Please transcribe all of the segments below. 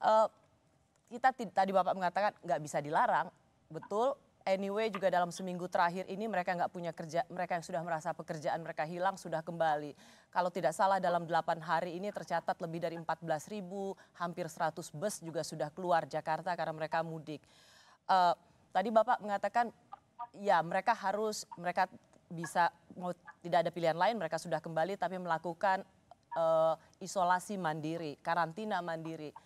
Eh, tadi Bapak mengatakan nggak bisa dilarang, betul. Anyway juga dalam seminggu terakhir ini mereka nggak punya kerja, mereka yang sudah merasa pekerjaan mereka hilang sudah kembali. Kalau tidak salah dalam 8 hari ini tercatat lebih dari 14.000, hampir 100 bus juga sudah keluar Jakarta karena mereka mudik. Tadi Bapak mengatakan ya mereka bisa mau tidak ada pilihan lain, mereka sudah kembali tapi melakukan isolasi mandiri, karantina mandiri.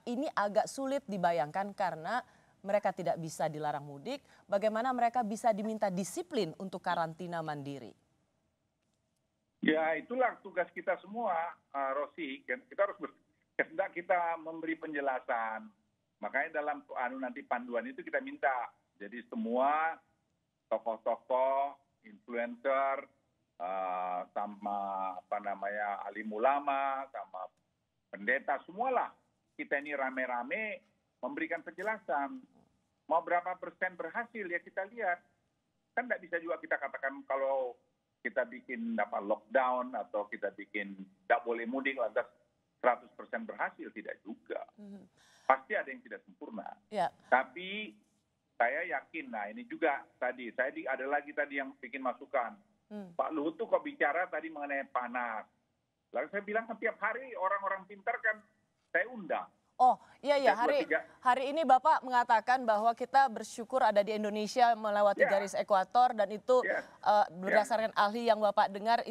Ini agak sulit dibayangkan karena mereka tidak bisa dilarang mudik, bagaimana mereka bisa diminta disiplin untuk karantina mandiri? Ya itulah tugas kita semua, Rosi. Kita harus kehendak kita memberi penjelasan. Makanya dalam nanti panduan itu kita minta. Jadi semua tokoh-tokoh, influencer, sama alim ulama, sama pendeta, semualah kita ini rame-rame memberikan penjelasan. Mau berapa persen berhasil ya kita lihat. Kan tidak bisa juga kita katakan kalau kita bikin lockdown atau kita bikin tidak boleh mudik lantas 100% berhasil, tidak juga. Pasti ada yang tidak sempurna. Ya. Tapi saya yakin, nah ini juga tadi, ada lagi tadi yang bikin masukan. Pak Luhut tuh kok bicara tadi mengenai panas. Lalu saya bilang setiap hari orang-orang pintar kan saya undang. Oh iya, hari ini Bapak mengatakan bahwa kita bersyukur ada di Indonesia melewati garis ekuator dan itu berdasarkan ahli yang Bapak dengar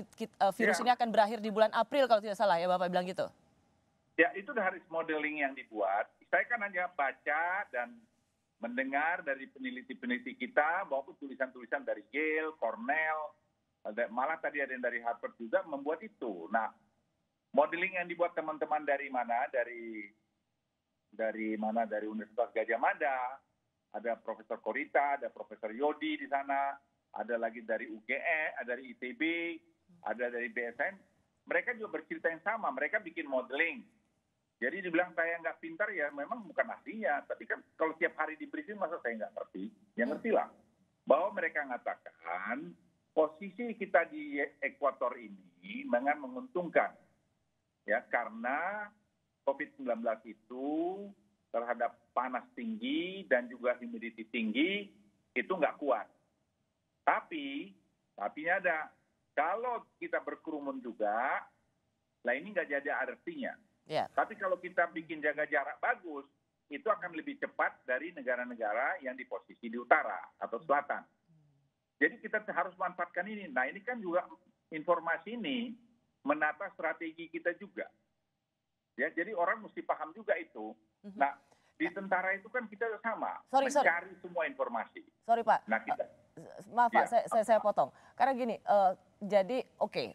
virus ini akan berakhir di bulan April kalau tidak salah ya Bapak bilang gitu. Ya itu harus modeling yang dibuat. Saya kan hanya baca dan mendengar dari peneliti-peneliti kita bahwa tulisan-tulisan dari Yale, Cornell, malah tadi ada yang dari Harvard juga membuat itu. Nah modeling yang dibuat teman-teman dari mana? Dari Universitas Gadjah Mada, ada Profesor Korita, ada Profesor Yodi di sana, ada lagi dari UGE, ada dari ITB, ada dari BSN. Mereka juga bercerita yang sama, mereka bikin modeling. Jadi dibilang saya nggak pintar ya memang bukan ahlinya, tapi kan kalau tiap hari di briefing masa saya nggak ngerti? Ya ngertilah. Bahwa mereka mengatakan posisi kita di ekuator ini memang menguntungkan. Ya karena COVID-19 itu terhadap panas tinggi dan juga humidity tinggi itu nggak kuat. Tapi ada, kalau kita berkerumun juga, lah ini nggak jadi artinya. Yeah. Tapi kalau kita bikin jaga jarak bagus, itu akan lebih cepat dari negara-negara yang di posisi di utara atau selatan. Jadi kita harus manfaatkan ini. Nah ini kan juga informasi ini menata strategi kita juga. Ya, jadi orang mesti paham juga itu. Nah, di tentara itu kan kita sama, mencari semua informasi. Sorry Pak, nah, maaf Pak, saya potong. Karena gini, jadi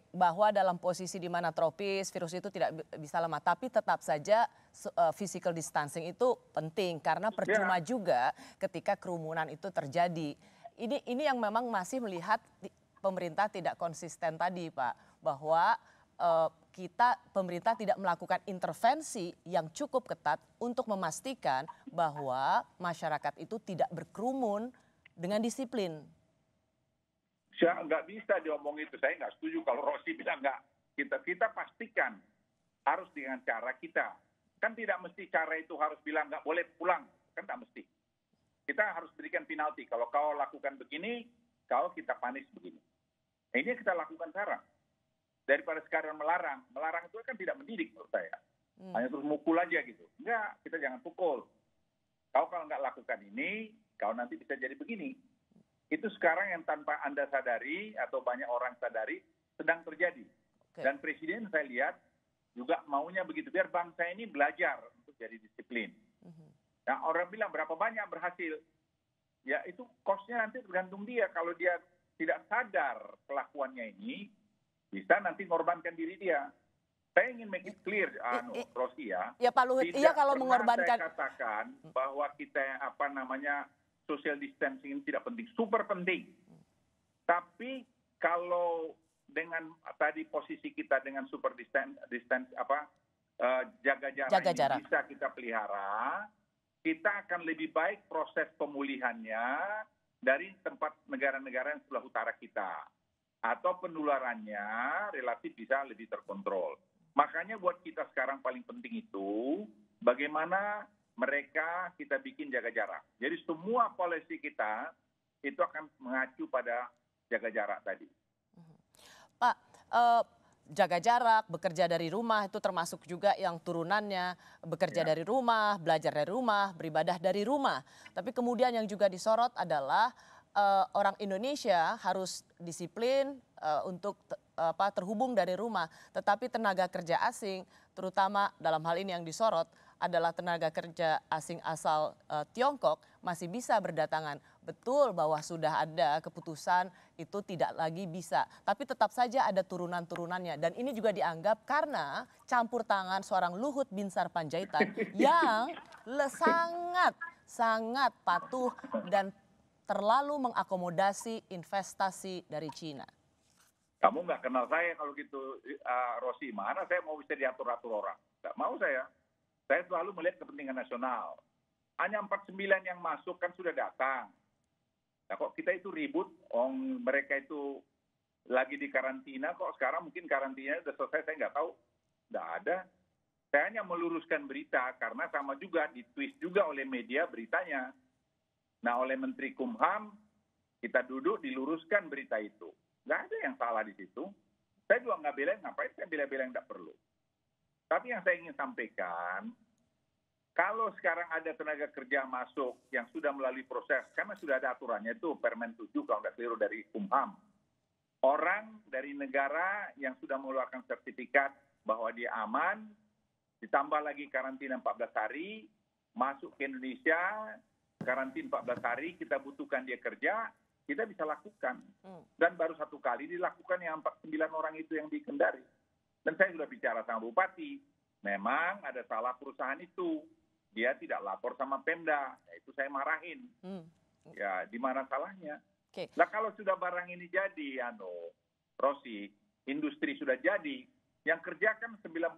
bahwa dalam posisi di mana tropis, virus itu tidak bisa lemah. Tapi tetap saja physical distancing itu penting. Karena percuma juga ketika kerumunan itu terjadi. Ini yang memang masih melihat pemerintah tidak konsisten tadi Pak. Bahwa pemerintah tidak melakukan intervensi yang cukup ketat untuk memastikan bahwa masyarakat itu tidak berkerumun dengan disiplin. Nggak bisa diomong itu, saya nggak setuju kalau Rosi bilang nggak. Kita pastikan harus dengan cara kita. Kan tidak mesti cara itu harus bilang nggak boleh pulang, kan nggak mesti. Kita harus berikan penalti, kalau kau lakukan begini, kita panis begini. Nah, ini kita lakukan sekarang. Daripada sekarang melarang itu kan tidak mendidik menurut saya. Hanya terus mukul aja gitu. Enggak, kita jangan pukul. Kau kalau nggak lakukan ini, kau nanti bisa jadi begini. Itu sekarang yang tanpa Anda sadari atau banyak orang sadari sedang terjadi. Dan Presiden saya lihat juga maunya begitu. Biar bangsa ini belajar untuk jadi disiplin. Nah orang bilang berapa banyak berhasil. Ya itu cost-nya nanti tergantung dia. Kalau dia tidak sadar kelakuannya ini, bisa nanti mengorbankan diri dia. Saya ingin make it clear, Rosi ya. Ya Pak Luhut, iya kalau mengorbankan. Saya katakan bahwa kita social distancing ini tidak penting, super penting. Tapi kalau dengan tadi posisi kita dengan super jaga jarak ini bisa kita pelihara, kita akan lebih baik proses pemulihannya dari tempat negara-negara yang sebelah utara kita. Atau penularannya relatif bisa lebih terkontrol. Makanya buat kita sekarang paling penting itu bagaimana mereka kita bikin jaga jarak. Jadi semua polisi kita itu akan mengacu pada jaga jarak tadi. Pak, jaga jarak, bekerja dari rumah itu termasuk juga yang turunannya bekerja dari rumah, belajar dari rumah, beribadah dari rumah. Tapi kemudian yang juga disorot adalah orang Indonesia harus disiplin untuk terhubung dari rumah. Tetapi tenaga kerja asing, terutama dalam hal ini yang disorot adalah tenaga kerja asing asal Tiongkok masih bisa berdatangan. Betul bahwa sudah ada keputusan itu tidak lagi bisa. Tapi tetap saja ada turunan-turunannya. Dan ini juga dianggap karena campur tangan seorang Luhut Binsar Panjaitan yang sangat patuh dan terlalu mengakomodasi investasi dari Cina. Kamu nggak kenal saya kalau gitu, Rosi. Mana saya mau bisa diatur-atur orang? Nggak mau saya. Saya selalu melihat kepentingan nasional. Hanya 49 yang masuk kan sudah datang. Nah, kok kita itu ribut, mereka itu lagi di karantina, kok sekarang mungkin karantinanya sudah selesai, saya nggak tahu. Nggak ada. Saya hanya meluruskan berita, karena sama juga ditwist juga oleh media beritanya. Nah, oleh Menteri Kumham, kita duduk diluruskan berita itu. Nggak ada yang salah di situ. Saya juga nggak bela, ngapain saya bela-bela yang nggak perlu. Tapi yang saya ingin sampaikan, kalau sekarang ada tenaga kerja masuk yang sudah melalui proses, karena sudah ada aturannya itu Permen 7 kalau nggak keliru dari Kumham. Orang dari negara yang sudah mengeluarkan sertifikat bahwa dia aman, ditambah lagi karantina 14 hari, masuk ke Indonesia, karantina 14 hari, kita butuhkan dia kerja, kita bisa lakukan. Dan baru satu kali dilakukan yang 49 orang itu yang dikendari. Dan saya sudah bicara sama Bupati, memang ada salah perusahaan itu. Dia tidak lapor sama Pemda, ya itu saya marahin. Ya, di mana salahnya? Nah, kalau sudah barang ini jadi, Rosi, industri sudah jadi, yang kerja kan 90%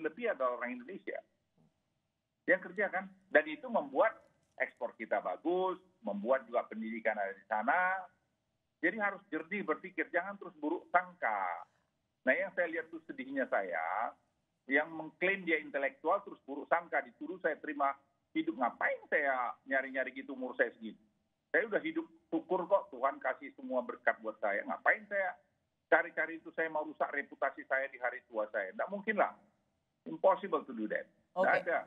lebih adalah orang Indonesia. Yang kerja kan, dan itu membuat ekspor kita bagus, membuat juga pendidikan ada di sana. Jadi harus jernih berpikir, jangan terus buruk sangka. Nah, yang saya lihat tuh sedihnya saya, yang mengklaim dia intelektual terus buruk sangka, disuruh saya terima hidup. Ngapain saya nyari-nyari gitu umur saya segini? Saya udah hidup syukur kok, Tuhan kasih semua berkat buat saya. Ngapain saya cari-cari itu, saya mau rusak reputasi saya di hari tua saya? Nggak mungkin lah. Impossible to do that. Nggak ada.